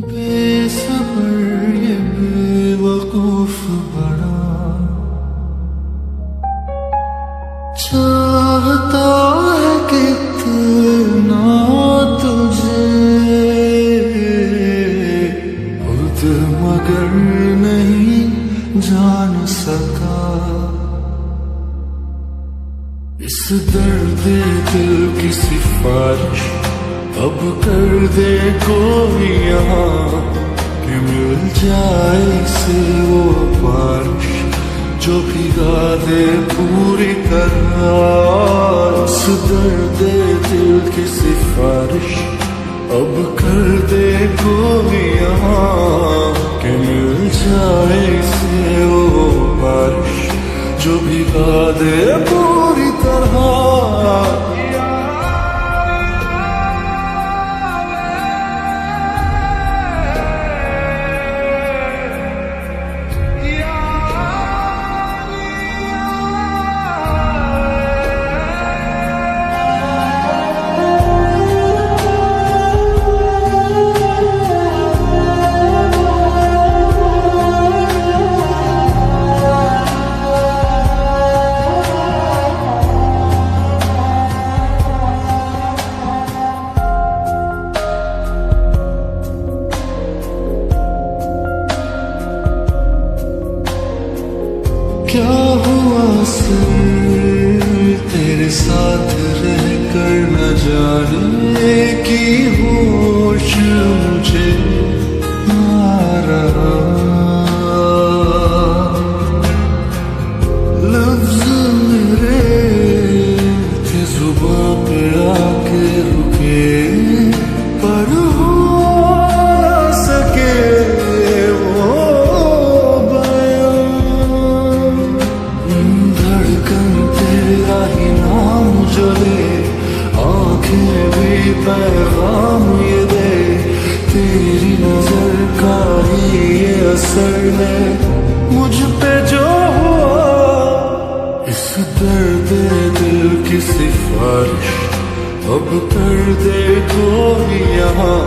बेसब्र ये बेवकूफ बड़ा चाहता है कितना तुझे खुद मगर नहीं जान सका इस दर्द दिल की सिफारिश अब कर दे कोई यहाँ कि मिल जाए इसे वो बारिश जो भिगा दे पूरी तरह इस दर्द दिल की सिफारिश अब कर दे कोई यहाँ कि मिल जाए इसे वो बारिश जो भिगा दे पूरी तरह क्या हुआ सिर तेरे साथ रह कर न जाने की होश मुझे आ रहा लफ्ज मेरे थे जुबां पे आके रुके पर हो न सके पैगाम ये दे तेरी नजर का ही ये असर है मुझ पे जो हुआ इस दर्द दिल की सिफारिश अब कर दे कोई यहाँ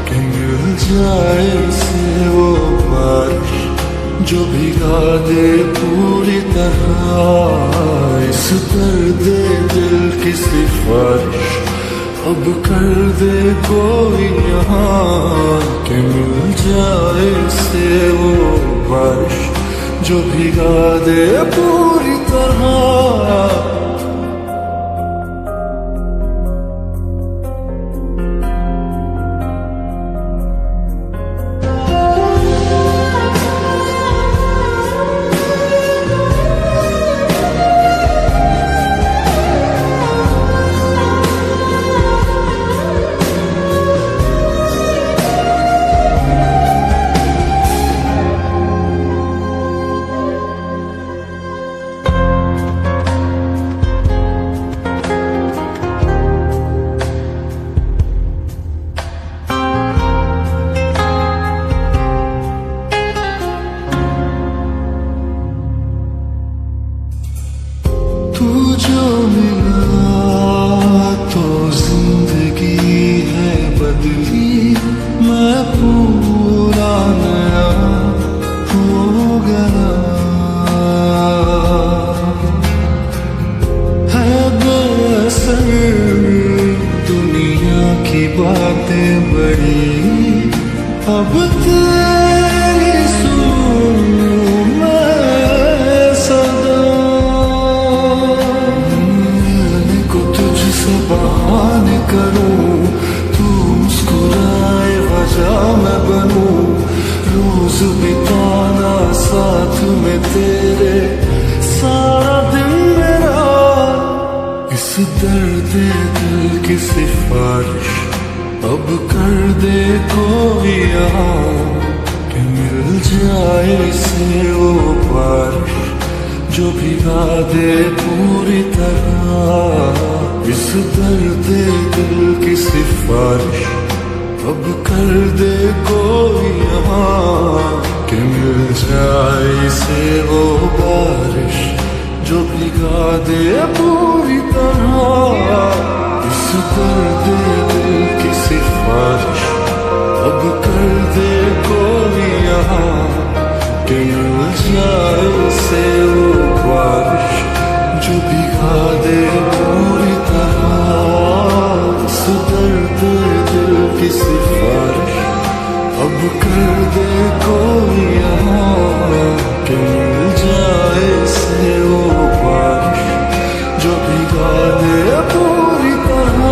कि मिल जाए इसे वो बारिश जो भिगा दे पूरी तरह इस दर्द दिल की सिफारिश अब कर दे कोई यहाँ कि मिल जाए से वो बारिश जो भिगा दे पूरी तरह तू जो मिला तो जिंदगी है बदली मैं पूरा नया हो गया है बेअसर दुनिया की बातें बड़ी अब तेरी सुनूं मैं सदा बहाने करूं तू मुस्कुराए वजह मैं बनूं, रोज बिताना साथ में तेरे सारा दिन मेरा। इस दर्द दिल की सिफारिश अब कर दे कोई यहाँ, कि मिल जाए इसे वो बारिश जो भिगा दे पूरी तरह। इस दर्द दिल की सिफारिश अब कर दे कोई यहाँ, कि मिल जाए इसे वो बारिश जो भिगा दे पूरी तरह। इस दर्द दिल की सिफारिश अब कर दे कोई यहाँ, कि मिल जाए इसे वो बारिश जो भिगा दे पूरी तरह। इस दर्द दिल की सिफारिश अब कर दे कोई यहाँ, कि मिल जाए इसे वो बारिश जो भिगा दे पूरी तरह।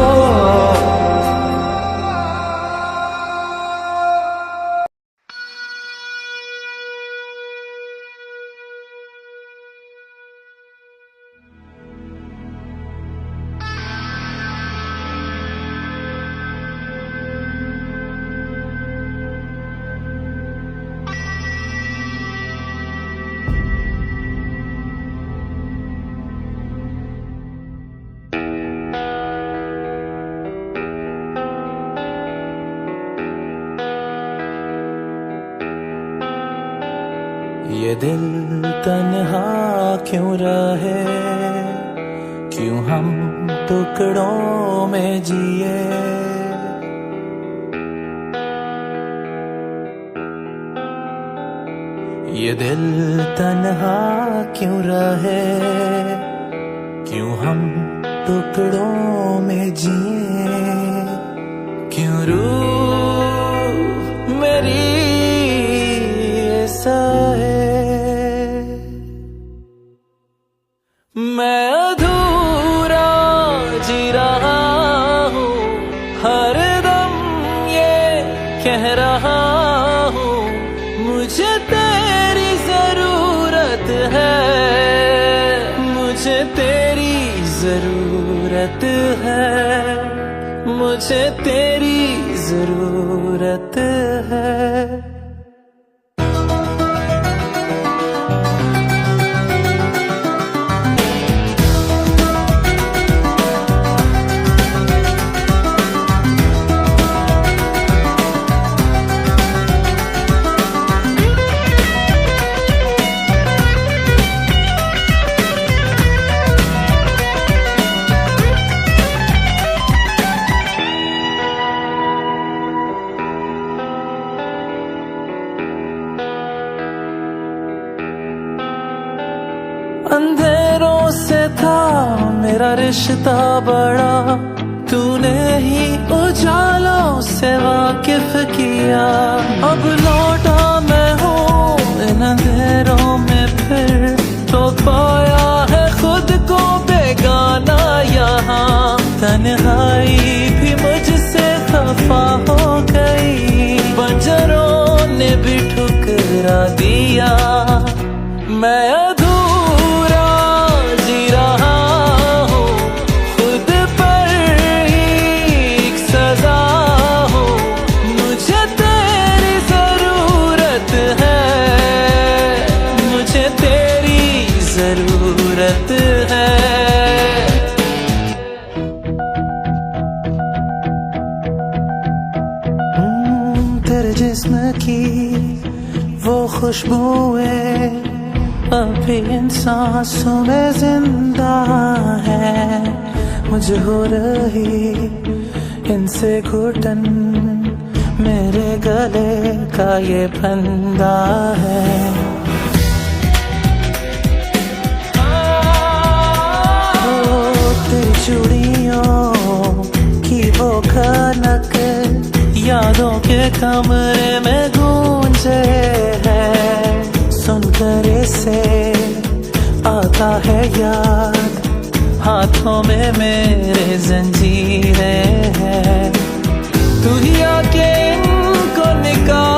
ये दिल तन्हा क्यों रहे, क्यों हम टुकड़ों में जिए। ये दिल तन्हा क्यों रहे, क्यों हम टुकड़ों में जिए। क्यों रूह मेरी ऐसा है, मैं अधूरा जी रहा हूँ, हर दम ये कह रहा हूँ, मुझे तेरी जरूरत है, मुझे तेरी जरूरत है, मुझे तेरी जरूरत है। अंधेरों से था मेरा रिश्ता बड़ा, तूने ही उजालों से वाकिफ किया। अब लौटा मैं हूँ इन अंधेरों में फिर, तो पाया है खुद को बेगाना यहाँ। तन्हाई भी मुझसे खफा हो गई, बंजरों ने भी ठुकरा दिया। मैं जरूरत है। तेरे जिस्म की वो खुशबुएं अभी इन सांसों में जिंदा है, मुझे हो रही इनसे घुटन, मेरे गले का ये फंदा है। चूड़ियों की वो खनक यादों के कमरे में गूंजे है, सुनकर इसे आता है याद, हाथों में मेरे जंजीरें हैं। तू ही आके इनको निकाल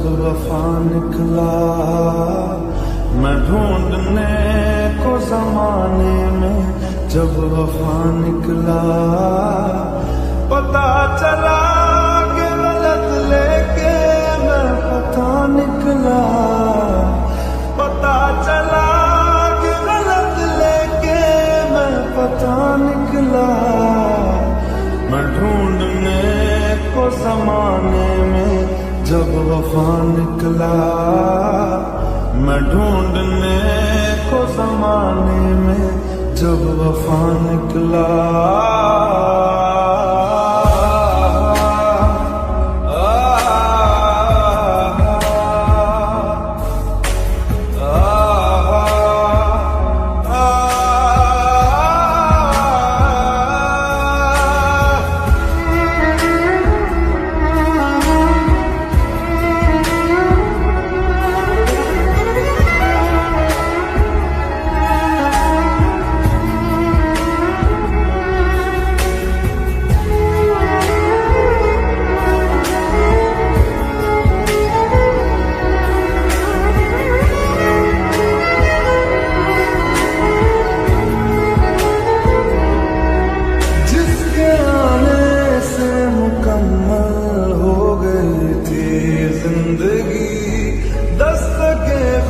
जब वफा निकला। मैं ढूंढने को जमाने में जब वफा निकला। पता चला कि गलत लेके मैं पता निकला। पता चला कि गलत लेके मैं पता निकला। मैं ढूंढने को जमाने में जब वफा निकला। मैं ढूंढने को जमाने में जब वफा निकला।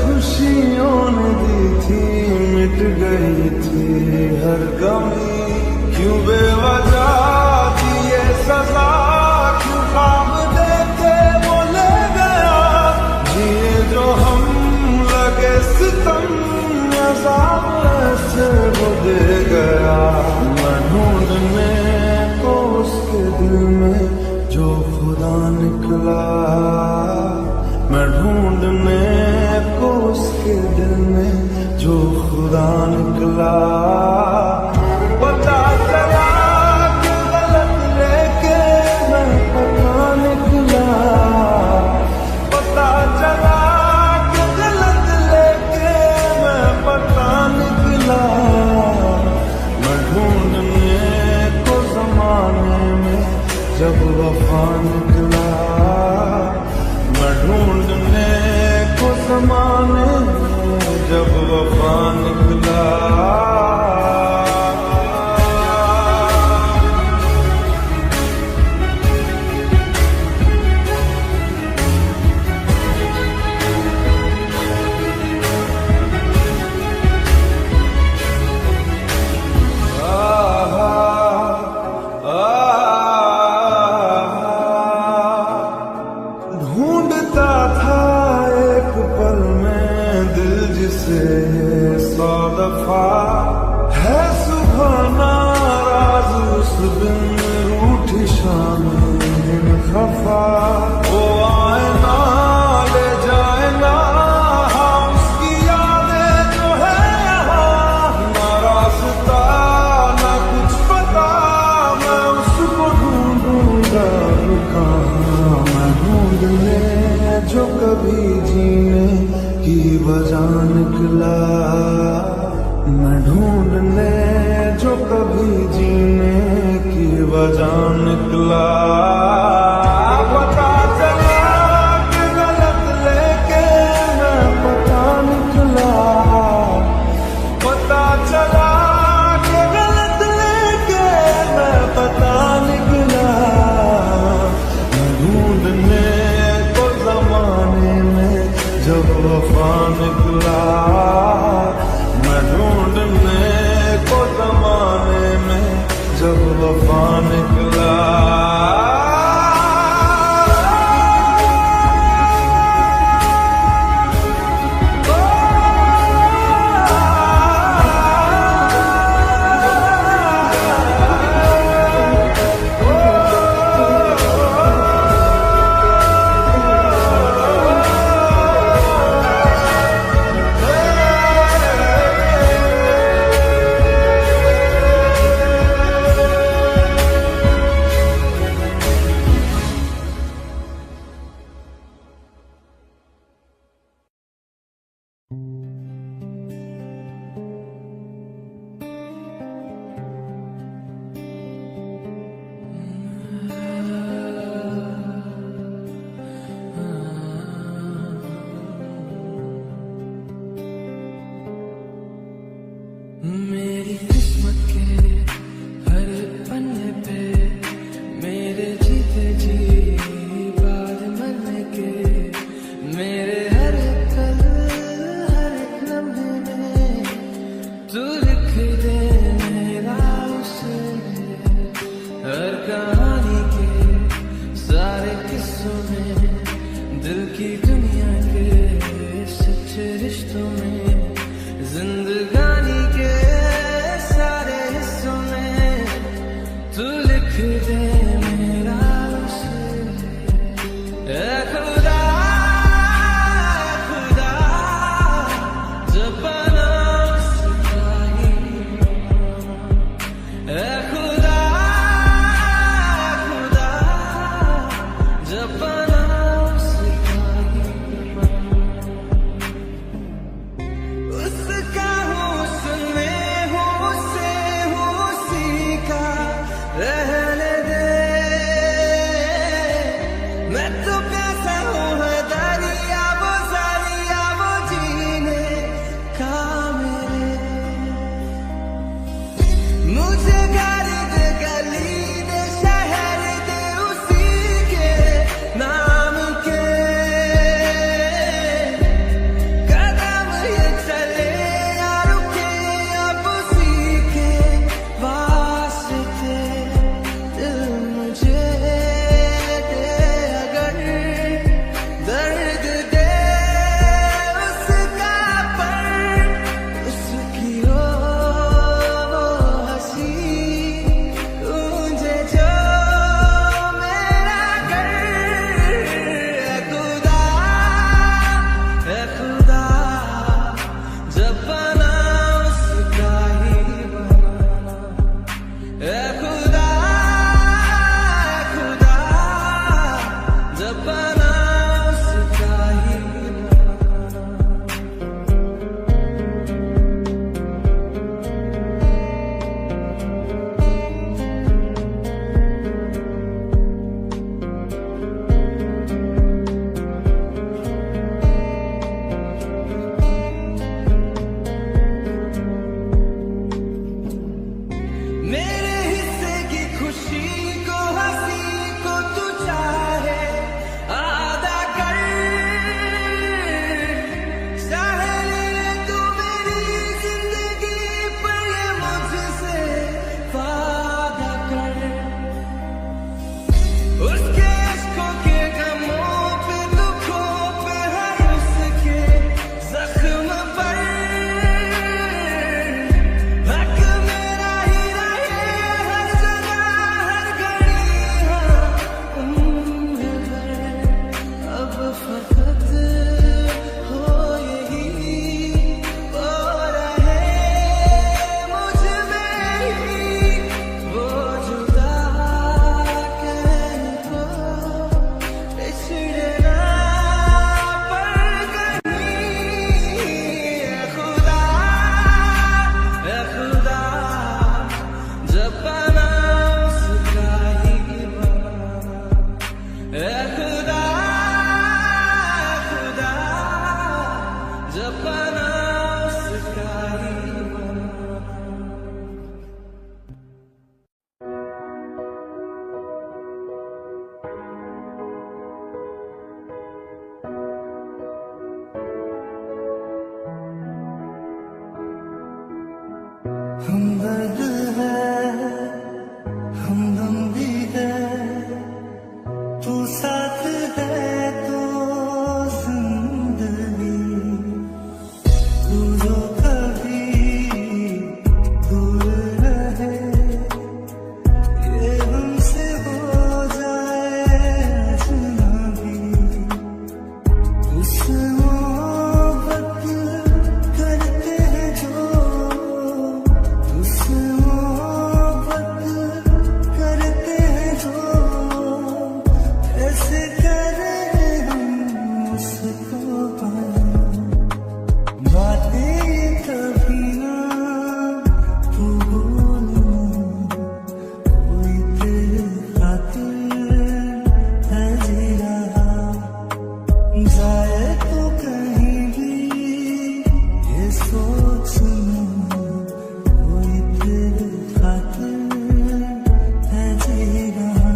खुशियों ने दी थी मिट गई थी हर गमी। क्यों बेवजह दिए सजा, क्यों ख्वाब देते वो ले गया। जिए जो हम लगे सितम, अज़ाब ऐसे वो दे गया। मैं ढूंढने को उसके दिल में जो खुदा निकला। मैं ढूंढने को उसके दिल में जो खुदा निकला। पता चला कि गलत लेके मैं पता निकला। पता चला कि गलत लेके मैं पता निकला। मैं ढूंढने को जमाने में जब वफा निकला। मैं ढूंढने को जमाने में जब वफा निकला। ढूंढता था एक पल में दिल जिसे 100 दफा। है सुबह नाराज उस दिन रूठी शाम खफा। वो आए ना ले जाए ना उसकी यादें जो है यहाँ। ना रास्ता ना कुछ पता, मैं उसको ढूंढूंगा कहाँ। मैं ढूंढने जो कभी जीने की वजह निकला। मैं ढूंढने जो कभी जीने की वजह निकला। पता चला कि गलत लेके मैं पता निकला। पता चला कि गलत लेके मैं पता निकला। मैं ढूंढने को जमाने में जब वफा निकला। मैं ढूंढने को जमाने में जब वफा निकला। हिस्सों में, दिल की दुनिया के सच्चे रिश्तों में, जिंदगानी के सारे हिस्सों में तू लिख दे मेरा उसे। ऐ खुदा खुदा जब बना उसका ही, ऐ खुदा खुदा जब बना उसका ही, उसका हुस्न हूँ उसे हूँ उसी का रहने दे। मैं तो प्यासा हूँ है दरिया वो जीने का मेरे। मुझे घर दे गली दे शहर दे उसी के नाम के, कदम ये चले या रुके अब उसी के वास्ते। दिल मुझे दे अगर दर्द दे उसका, पर उसकी हो वो हंसी गूंजे जो मेरा घर। ऐ खुदा जब बना उसका ही बनाना। ऐ खुदा खुदा जब बना उसका ही बनाना। मेरे हिस्से की खुशी को हंसी को तू चाहे आधा कर, चाहे ले तू मेरी जिंदगी पर ये मुझसे वादा कर। उसके इश्कों के गमों पे दुखों पे हर उसके जख्म पर हक मेरा ही रहे हर जगह हर घड़ी हाँ उम्र भर। अब फकत हो यही वो रहे मुझ में ही, वो जुदा कहने को बिछड़े ना पर कहीं। ऐ खुदा जब बना उसका ही बनाना। ऐ खुदा खुदा जब बना उसका ही बनाना। हमदर्द है हमदम भी है, तू साथ है तो जिंदगी। तू जो कभी दूर रहे ये हमसे हो जाए अजनबी। उस मोहब्बत करते हैं जो, उस मोहब्बत करते हैं जो, कैसे करें हम उसको पाना। बातें कभी ना तू बोलना, कोई तेरे खातिर है जी रहा। जाए तो कहीं भी ये सोचना, कोई तेरे खातिर है जी रहा।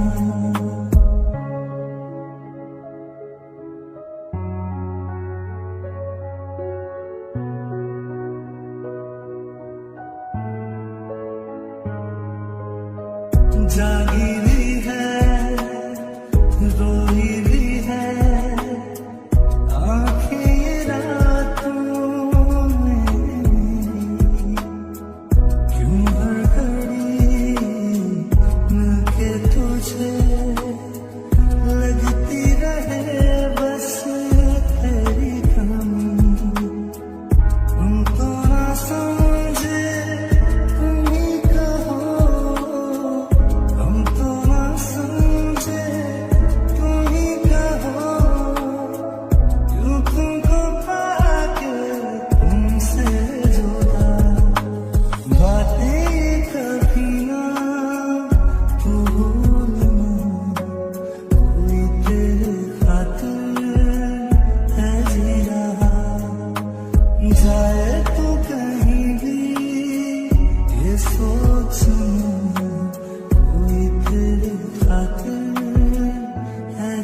जागी भी है रोई भी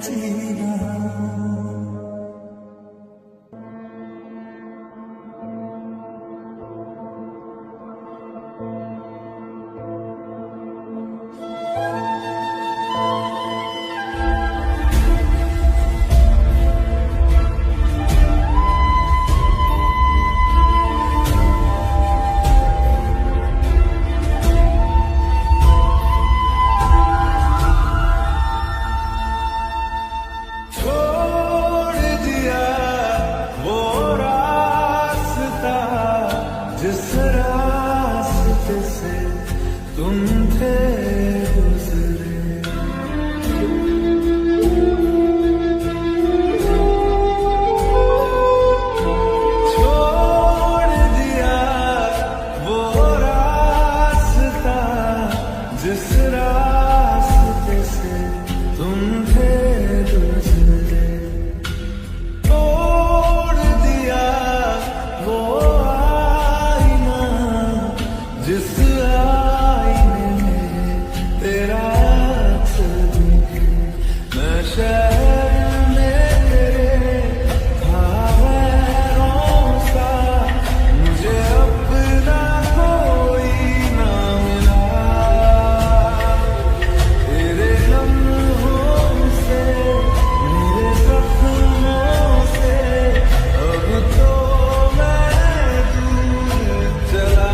जीना। जिस रास्ते से तुम थे गुजरे, छोड़ दिया वो रास्ता जिस रास्ते से तुम थे गुजरे, तोड़ दिया वो जिस आईने में तेरा अक्स दिखे। मैं शहर में तेरे था गैरों सा, मुझे अपना कोई ना मिला। तेरे लम्हों से मेरे सपनों से अब तो मैं दूर चला।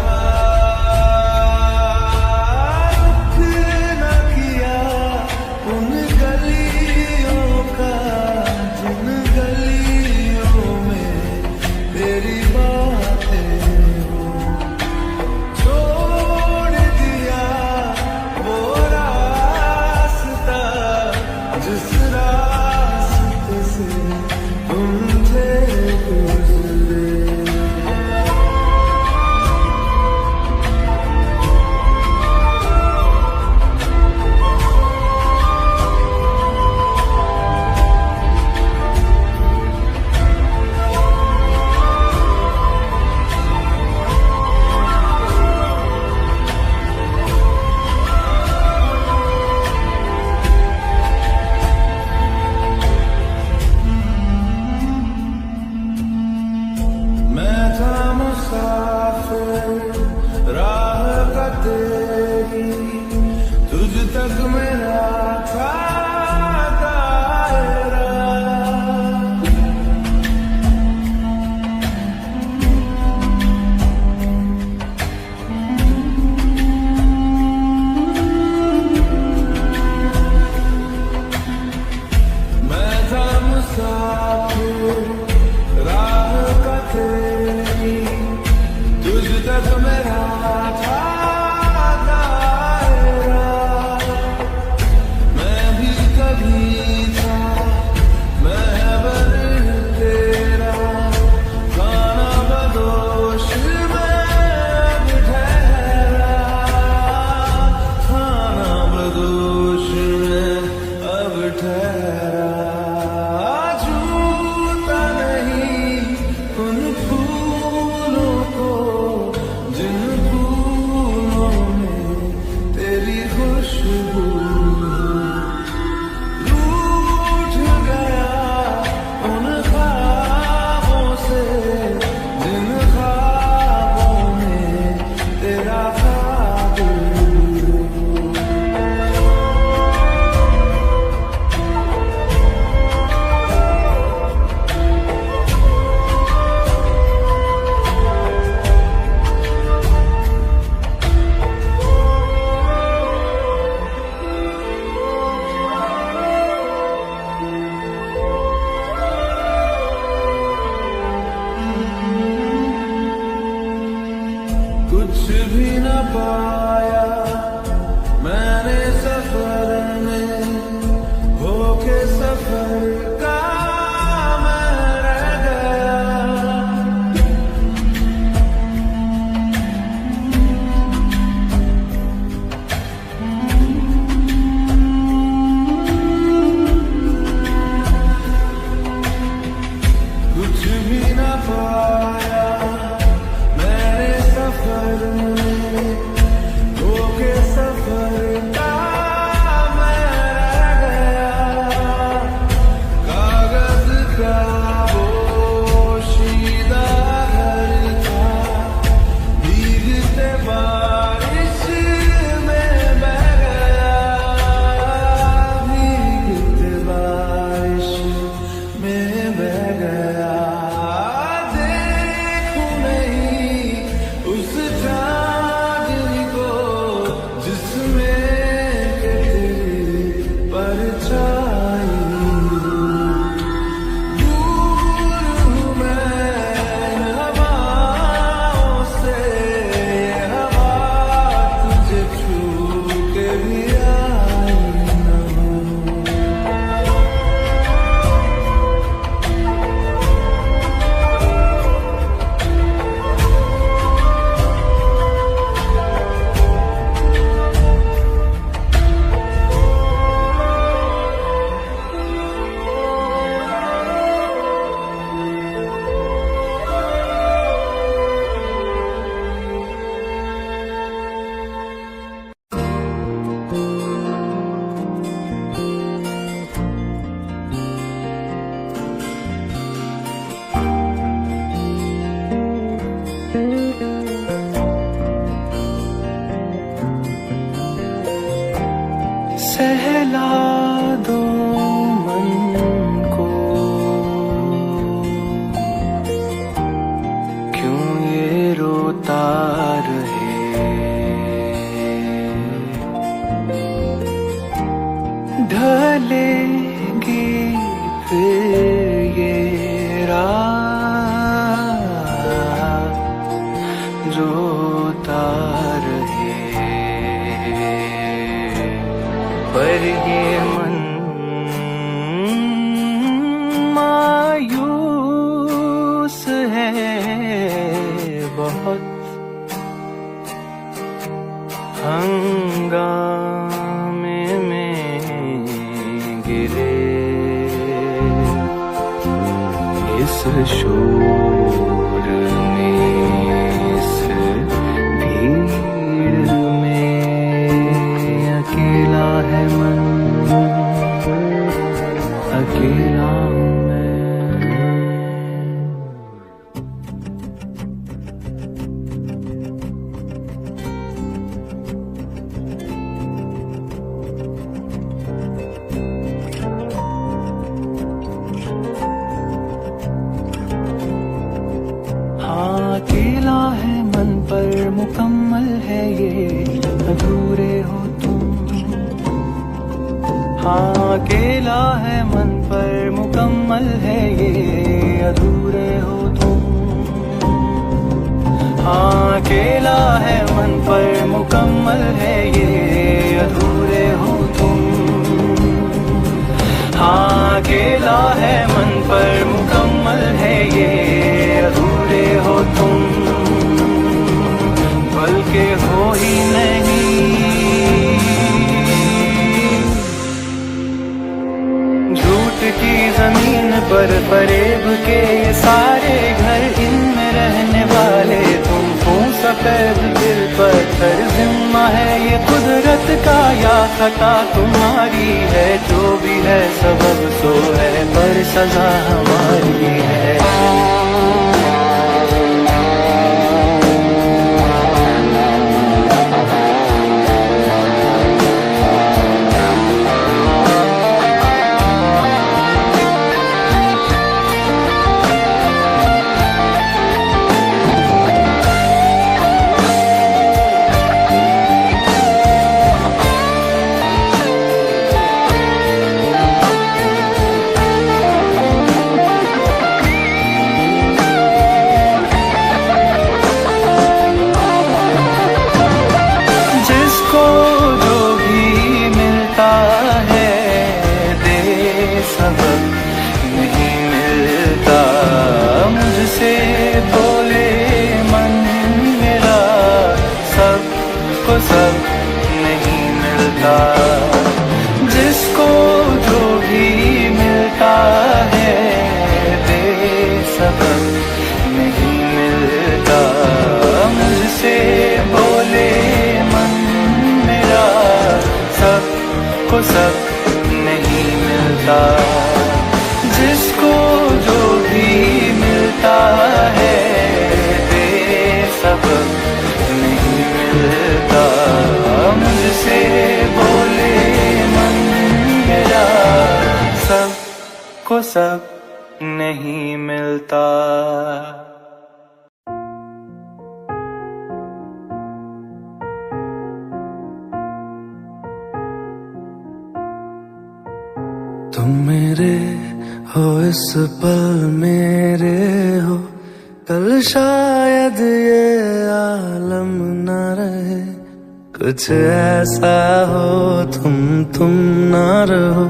राह का तेरी तुझ तक मेरा था दायरा, मैं था मुसाफिर राह का तेरी तुझ तक मेरा था दायरा। मैं भी कभी था महबर तेरा, खाना बदोश में अब ठहरा, खाना बदोश में अब ठहरा। छूता नहीं उन फूलों को जिन फूलों में तेरी खुशबू, रूठ गया उन ख्वाबों से जिन ख्वाबों में तेरा ख्वाब। कुछ भी न पाया मैंने सफर में, होके सफर का मैं रह गया। कुछ भी न पाया मैंने सफर में, अकेले इस शोर में, इस भीड़ में अकेला है मन, अकेला हूँ मैं। हाँ अकेला है मन पर मुकम्मल है ये, अधूरे हो तुम। हाँ अकेला है मन पर मुकम्मल है ये, अधूरे हो तुम। हाँ अकेला है मन पर मुकम्मल है ये, अधूरे हो तुम। हाँ अकेला है मन पर मुकम्मल है ये, अधूरे हो तुम। बल्कि हो ही नहीं, झूठ की जमीन पर फरेब के ये सारे घर, इनमें रहने वाले तुम हो। सफेद दिल पत्थर जिम्मा है ये कुदरत का या खता तुम्हारी है। जो भी है सबब सो है पर सजा हमारी है। सब नहीं मिलता, जिसको जो भी मिलता है बेसबब नहीं मिलता। मुझसे बोले मन मेरा, सबको सब नहीं मिलता। जिसको जो भी मिलता है बेसबब नहीं मिलता। मुझसे बोले मन मेरा, सबको सब नहीं मिलता। तुम मेरे हो इस पल मेरे हो, कल शायद ये आलम न रहे। कुछ ऐसा हो तुम न रहो,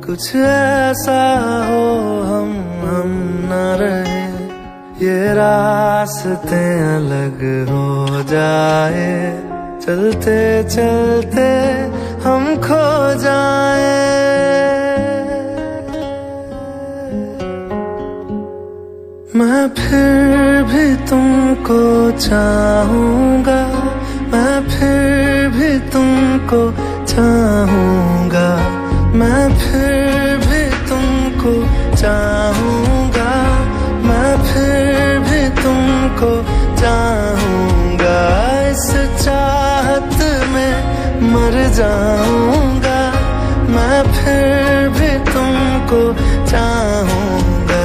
कुछ ऐसा हो हम न रहे। ये रास्ते अलग हो जाए, चलते चलते हम खो जाए। मैं फिर भी तुमको चाहूंगा, मैं फिर भी तुमको चाहूंगा, मैं फिर भी तुमको चाहूंगा, मैं फिर भी तुमको चाहूंगा। इस चाहत में मर जाऊंगा, मैं फिर भी तुमको चाहूंगा।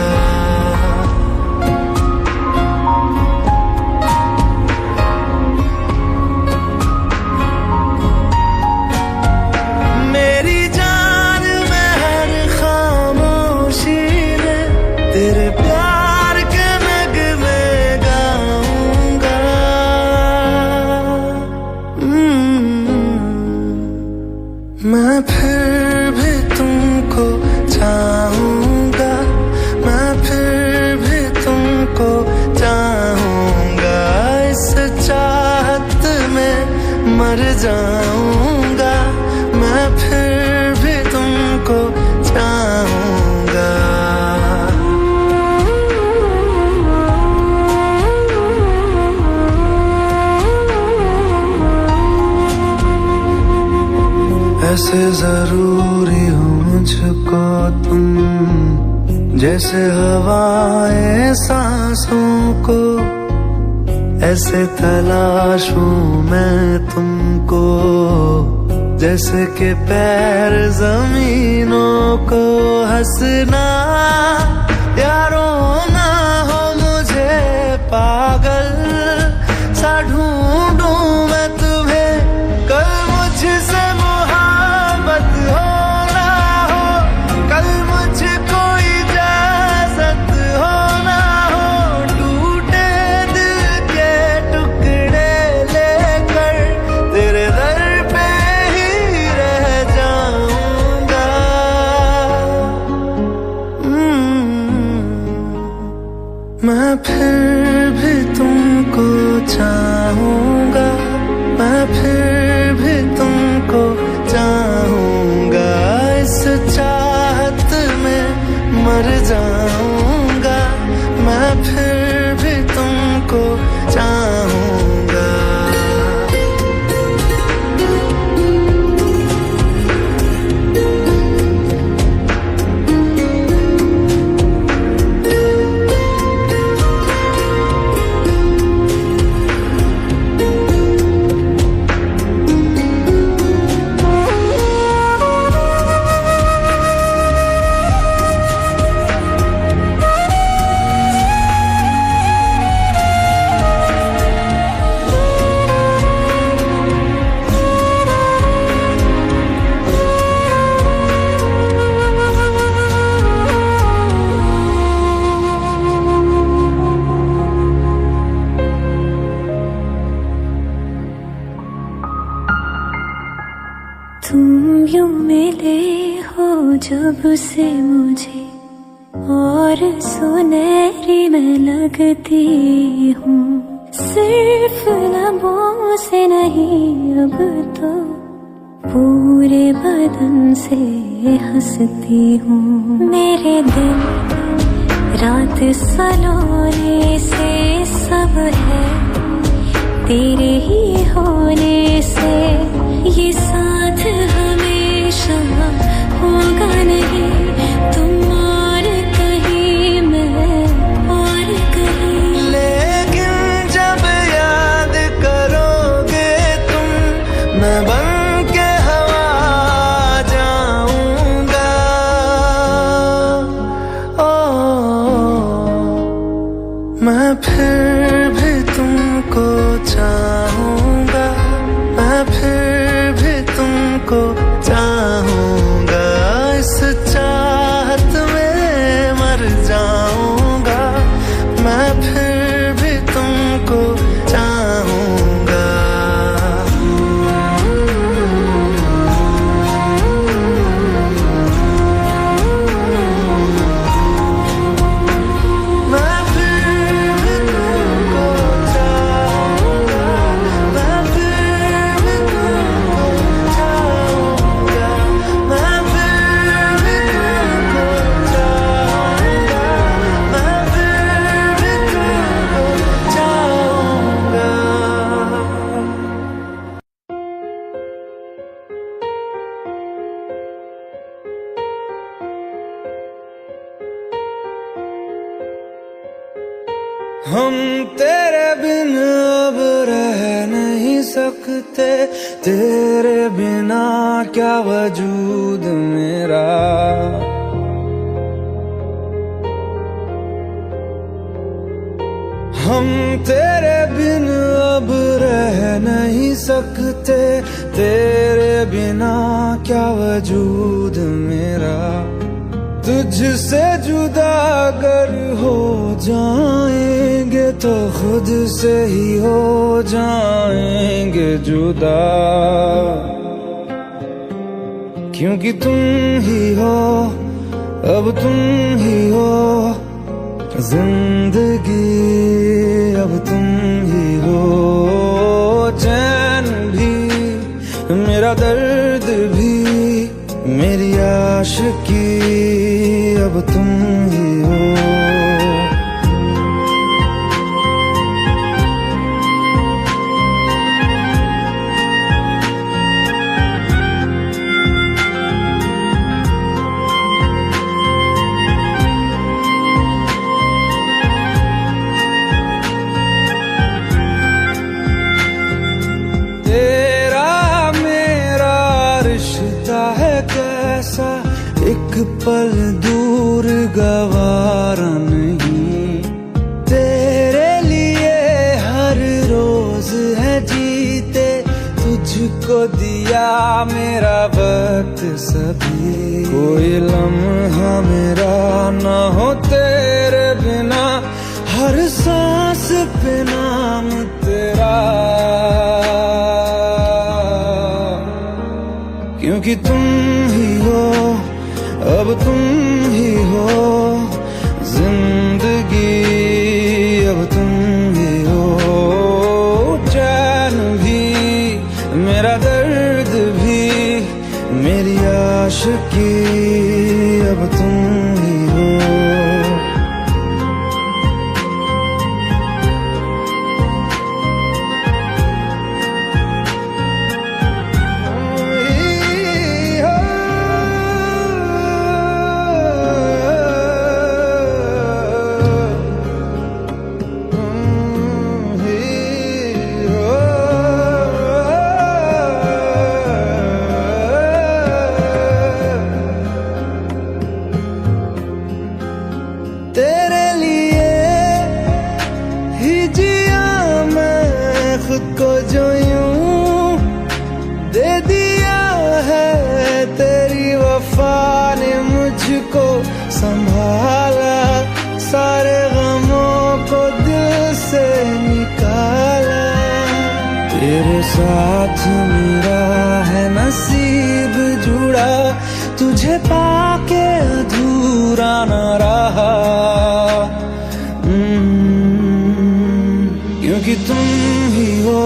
तेरे प्यार के नगमे गाऊंगा। मैं फिर भी तुमको चाहूंगा। जैसे जरूरी हो मुझको तुम, जैसे हवाएं सांसों को, ऐसे तलाशूं मैं तुमको, जैसे के पैर जमीनों को। हंसना या रोना हो मुझे पागल सा ढूंढूं मैं तुम्हें, कल मुझसे मोहब्बत हो ना हो, कल मुझको इजाजत हो ना हो, टूटे दिल के टुकड़े लेकर तेरे दर पे ही रह जाऊंगा। मैं फिर भी तुमको चाहूंगा, मैं फिर भी तुमको चाहूंगा, इस चाहत में मर जाऊंगा, मैं फिर भी तुमको चाहूंगा। तुम यूं मिले हो जब से मुझे, और सुनहरी मैं लगती हूँ, सिर्फ लबों से नहीं अब तो पूरे बदन से हंसती हूँ। मेरे दिन रात सलोने से सब है तेरे ही होने से, ये साथ हमेशा होगा नहीं, तुम और कहीं मैं और कहीं। लेकिन जब याद करोगे तुम, मैं बन के हवा जाऊंगा। मैं फिर भी तुमको चाहूंगा, मैं फिर भी तुमको चाहूंगा, इस चाहत में मर जाऊंगा, मैं फिर भी तुमको चाहूंगा। मैं फिर भी तुमको चाहूंगा, मैं फिर भी तुमको चाहूंगा, मैं फिर भी तुमको चाहूंगा, मैं फिर भी तुमको चाहूंगा। हम तेरे बिन अब रह नहीं सकते, तेरे बिना क्या वजूद मेरा। हम तेरे बिन अब रह नहीं सकते, तेरे बिना क्या वजूद मेरा। तुझसे जुदा अगर हो जाएंगे तो खुद से ही हो जाएंगे जुदा, क्योंकि तुम ही हो, अब तुम ही हो जिंदगी, अब तुम ही हो चैन भी, मेरा दर्द भी, मेरी आशिकी, अब तुम ही हो। पल दूर गवारा नहीं, तेरे लिए हर रोज है जीते, तुझको दिया मेरा वक्त सभी। कोई लम्हा मेरा ना हो तेरे बिना, हर सांस पे नाम तेरा, क्योंकि तुम ही हो, अब तुम ही हो जिंदगी, अब तुम ही हो चैन भी, मेरा दर्द भी, मेरी आशिकी, अब तुम ही हो। तेरे लिए ही जिया मैं खुद को, जो यूं दे दिया है तेरी वफा ने मुझको संभाला, सारे गमों को दिल से निकाला। तेरे साथ मेरा है नसीब जुड़ा, तुझे पाके अधूरा न रहा, क्योंकि तुम ही हो,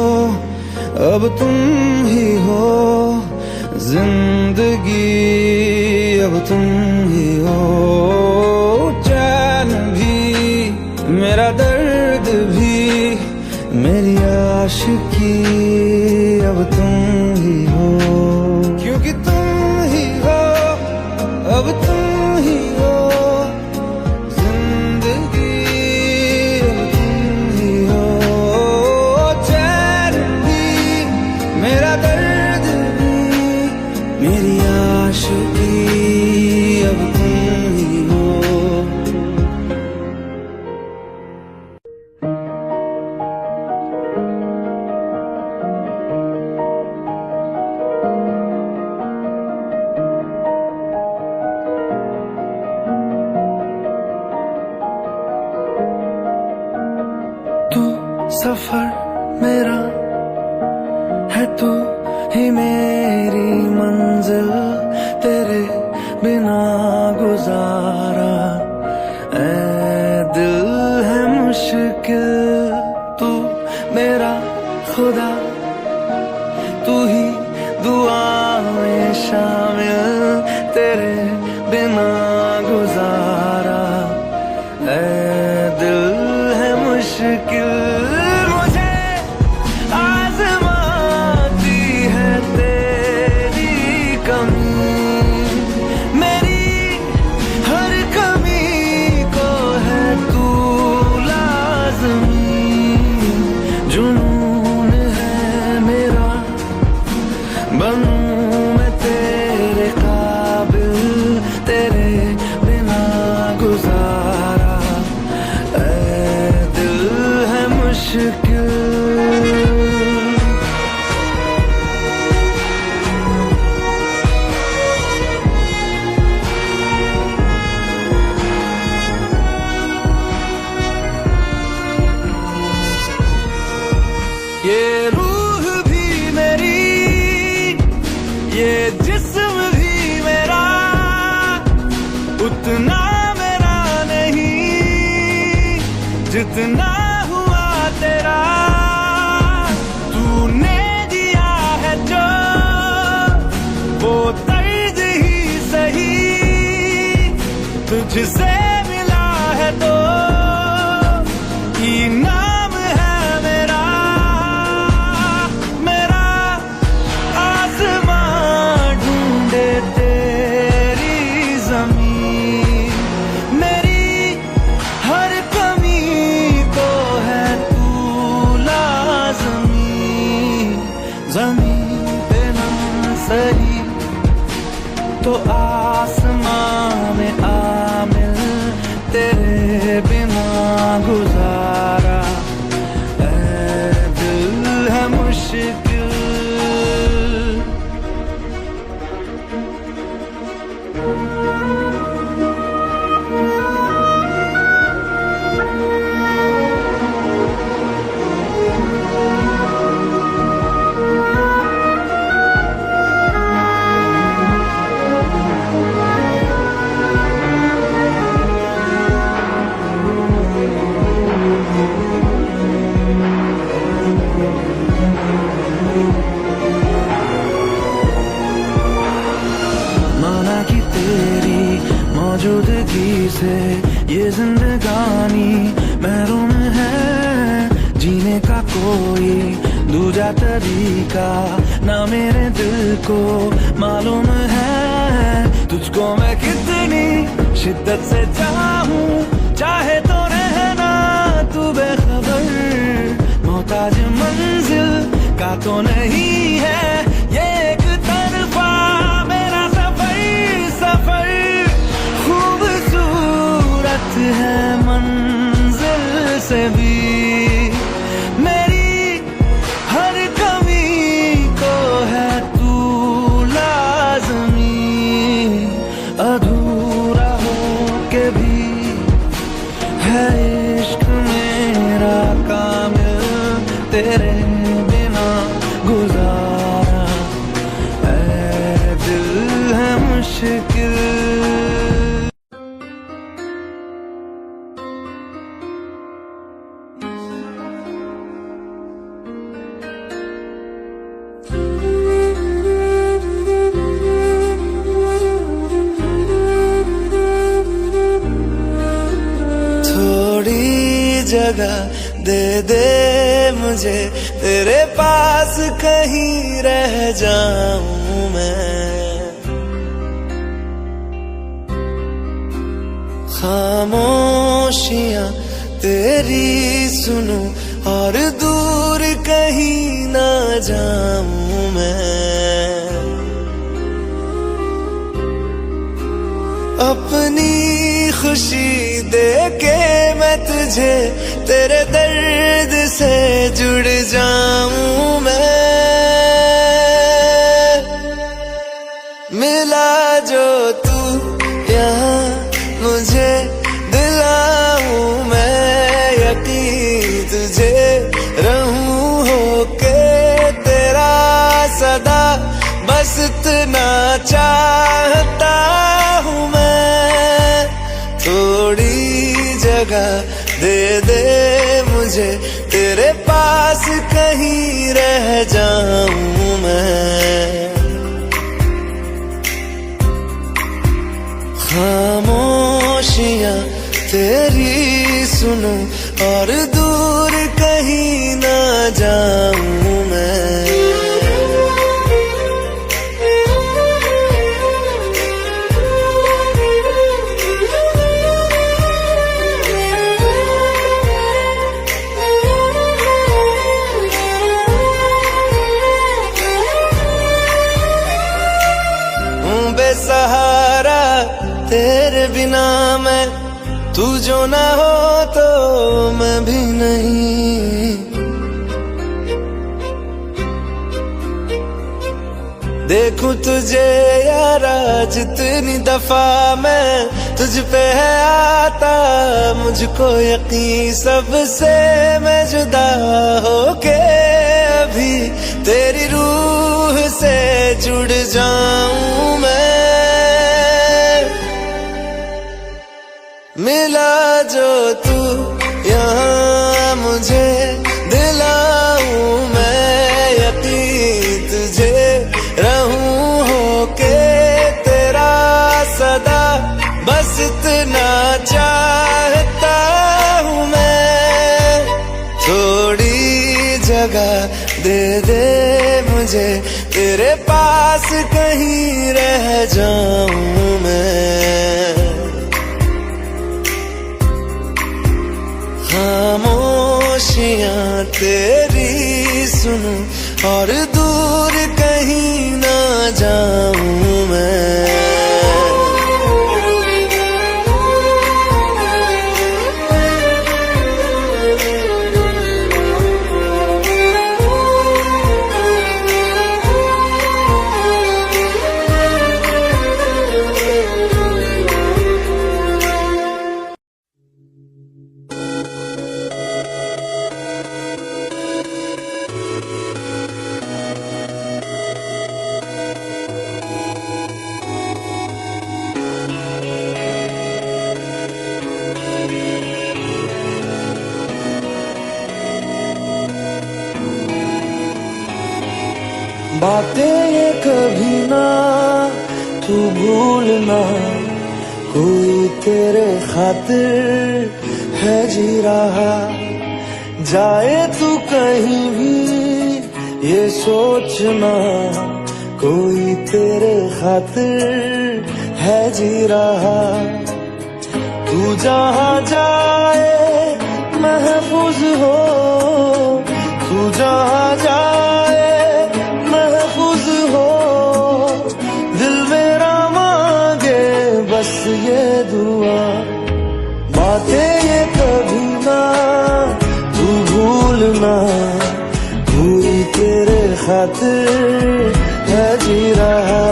अब तुम ही हो जिंदगी, अब तुम ही हो चैन भी, मेरा दर्द भी, मेरी आशिकी, अब तुम ही हो, क्योंकि तुम ही हो, अब तुम ही हो जिंदगी, अब तुम ही हो चैन भी, मेरा दर्द भी, मेरी आशिकी, अब तुम ही हो। तू सफर मेरा है, तू ही मेरी मंजिल, तेरे बिना गुजारा ऐ दिल है मुश्किल। तू मेरा खुदा, तू ही दुआ में शामिल, तेरे बिना गुजारा ऐ दिल है मुश्किल। मुझे आज़माती है तेरी कमी, मेरी हर कमी को है तू लाज़मी। जुनून है मेरा, बनूं मैं तेरे काबिल, तेरे बिना गुजारा ऐ दिल है मुश्किल। ये रूह भी मेरी, ये जिस्म भी मेरा, उतना मेरा नहीं जितना हुआ तेरा। तूने दिया है जो वो तर्ज ही सही, तुझसे मिला है तो इनाम है मेरा। मेरा आसमां ढूंढे तेरी ज़मीन, मेरी हर कमी को है तू लाज़मी। ज़मीन पे ना सही तो आसमां में मौजूदगी से ये जिंदगानी महरूम है। जीने का कोई दूजा तरीका ना मेरे दिल को मालूम है। तुझको मैं कितनी शिद्दत से चाहूं, चाहे तो रहना तू बेखबर। मोहताज मंजिल का तो नहीं है ये एक तरफा मेरा सफर। सफर खूबसूरत है मंजिल से भी, मेरी हर कमी को है तू लाज़मी। अधूरा हो के भी है इश्क मेरा कामिल, तेरे बिना गुजारा ऐ दिल है मुश्किल। थोड़ी जगह दे दे मुझे, तेरे पास कहीं रह जाऊं मैं। खामोशियां तेरी सुनूं और दूर कहीं ना जाऊं मैं। अपनी खुशी दे के मैं तुझे तेरे दर्द से जुड़ जाऊं मैं। मिला जो तू यहाँ मुझे दिलाऊं मैं यकीन तुझे रहूं होके तेरा सदा। बस इतना चाहता हूँ मैं, थोड़ी जगह दे दे मुझे, तेरे पास कहीं रह जाऊं मैं। खामोशियां तेरी सुनूं और दूर कहीं ना जाऊं मैं। बेसहारा तेरे बिना मैं, तू जो ना हो तो मैं भी नहीं। देखूं तुझे यारा जितनी दफा मैं तुझ पे है आता, मुझको यकीन सबसे मैं जुदा होके अभी तेरी रूह से जुड़ जाऊं मैं। मिला जो तू यहाँ मुझे दिलाऊं मैं यकीन तुझे रहूं होके तेरा सदा। बस इतना चाहता हूँ मैं, थोड़ी जगह दे दे मुझे, तेरे पास कहीं रह जाऊं मैं। खामोशियां तेरी सुनूं और दूर कहीं ना जाऊं मैं। बातें ये कभी ना तू भूलना, कोई तेरे खातिर है जी रहा, जाए तू कहीं भी ये सोचना, कोई तेरे खातिर है जी रहा। तू जहाँ जाए महफूज हो, तू जहाँ जाए महफूज हो, दिल मेरा मांगे बस ये दुआ। बातें ये कभी ना तू भूलना, कोई तेरे खातिर है जी रहा,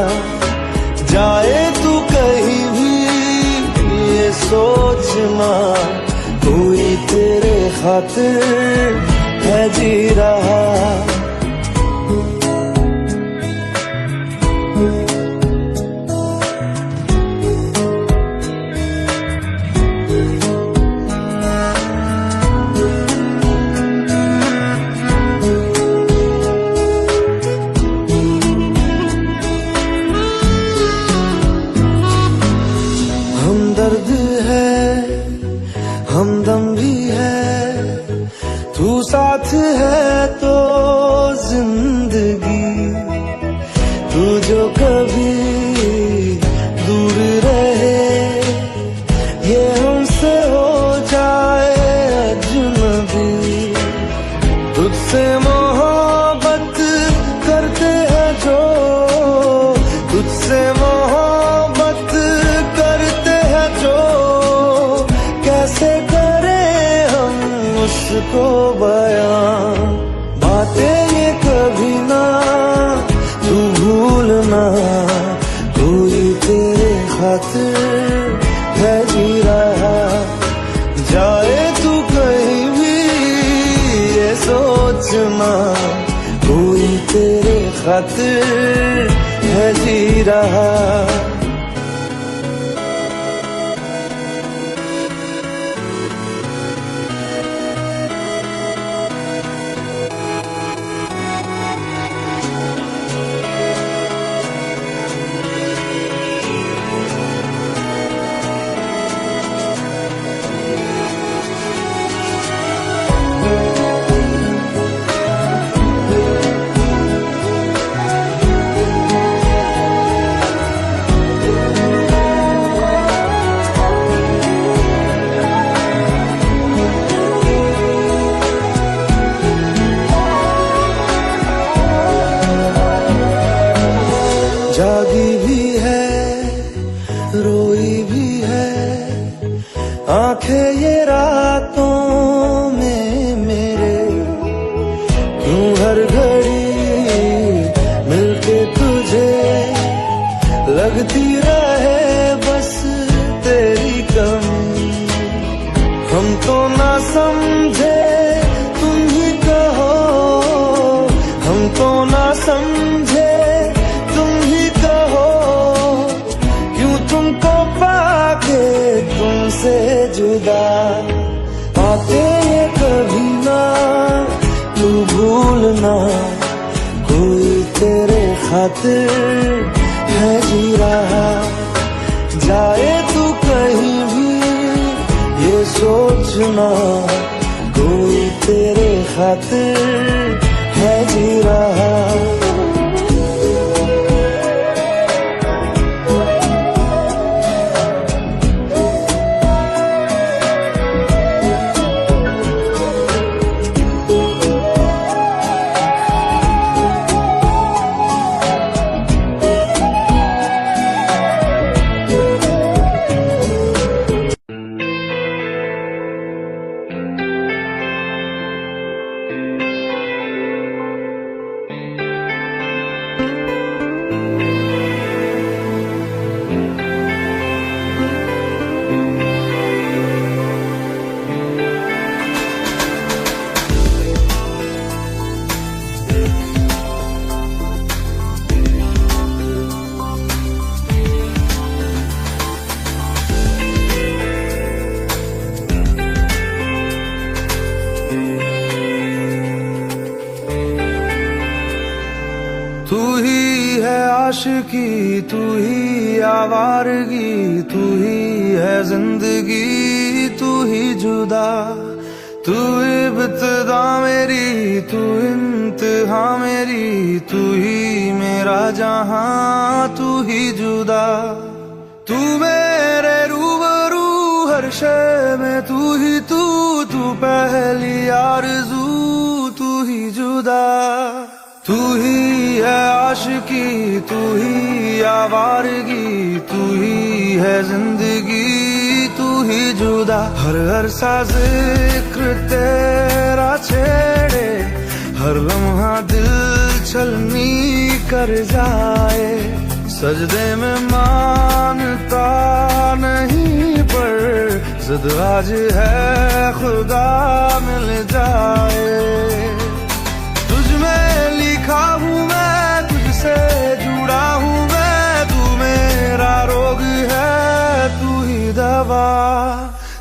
जाए तू कहीं भी ये सोचना, कोई तेरे खातिर है जी रहा। हमदर्द है हमदम भी है, तू साथ है तो जिंदगी, तू जो कभी दूर रहे ये हमसे हो जाए अजनबी। तुझसे मोहब्बत करते हैं जो, तुझसे मोहब्बत करते हैं जो, कैसे करें हम उसको बयां। बातें ये कभी ना तू भूलना, कोई तेरे खातिर है जी रहा, जाए तू कहीं भी ये सोचना, कोई तेरे खातिर है जी रहा। जागी भी है रोई भी है आंखें ये रातों में मेरे, क्यों हर घड़ी मिलके तुझे लगती रहे बस तेरी कमी। हम तो ना समझे तुम ही कहो, हम तो ना समझे तुमसे जुदा। बातें ये कभी ना तू भूलना, कोई तेरे खातिर है जी रहा, जाए तू कहीं भी ये सोचना, कोई तेरे खातिर है जी रहा। आशिकी तू ही आवारगी, तू ही है जिंदगी, तू ही जुदा। तू इब्तिदा मेरी, तू इंतहा मेरी, तू ही मेरा जहां, तू ही जुदा। तू मेरे रूबरू हर शय में, तू ही तू, तू पहली आरज़ू, तू ही जुदा। तू ही है आशिकी, तू ही आवारगी, तू ही है जिंदगी, तू ही जुदा। हर सा जिक्र तेरा छेड़े, हर लम्हा दिल छलनी कर जाए। सजदे में मानता नहीं पर जिद आज है खुदा मिल जाए। तुझ में लिखा हूँ मैं, तुझसे जुड़ा हूँ मैं, तू मेरा रोग है, तू ही दवा।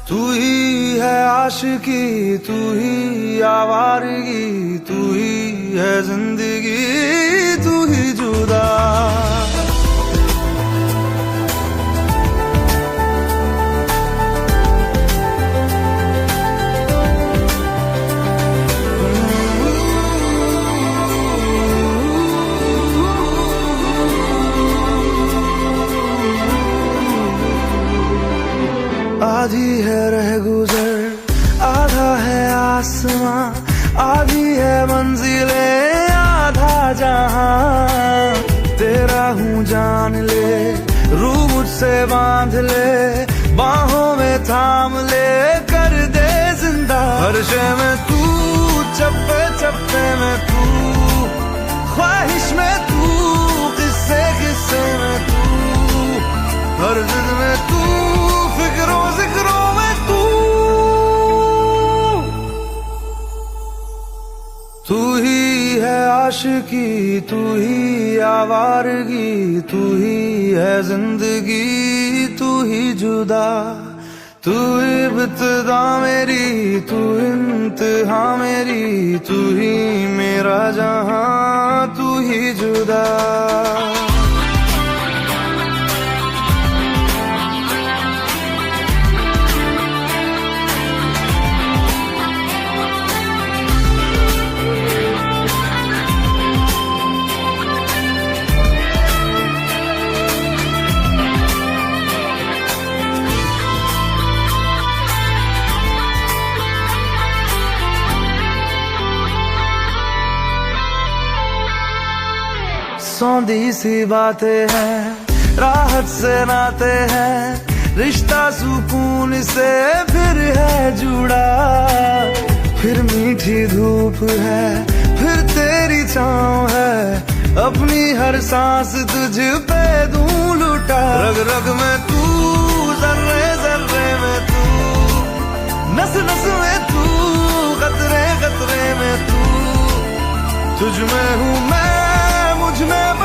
तू ही है आशिकी, तू ही आवारगी, तू ही है जिंदगी, तू ही जुदा। आधी है रह गुजर, आधा है आसमां, आधी है मंजिले, आधा जहां। तेरा हूँ जान ले, रूह मुझसे बांध ले, बाहों में थाम ले, कर दे जिंदा। हर शय में तू, चप्पे चप्पे में तू, ख्वाहिश में तू, किस्से किस्से में तू, हर जिद में तू, फिक्रों जिक्रों में तू। तू ही है आशिकी, तू ही आवारगी, तू ही है जिंदगी, तू ही जुदा। तू इब्तिदा मेरी, तू इंतहा मेरी, तू ही मेरा जहां, तू ही जुदा। सौंधी सी बातें हैं, राहत से नाते हैं, रिश्ता सुकून से फिर है जुड़ा। फिर मीठी धूप है, फिर तेरी छाँव है, अपनी हर सांस तुझ पे दूं लुटा। रग रग में तू, जर्रे जर्रे में तू, नस नस में तू, कतरे कतरे में तू। तुझ में हूँ मैं, मुझ में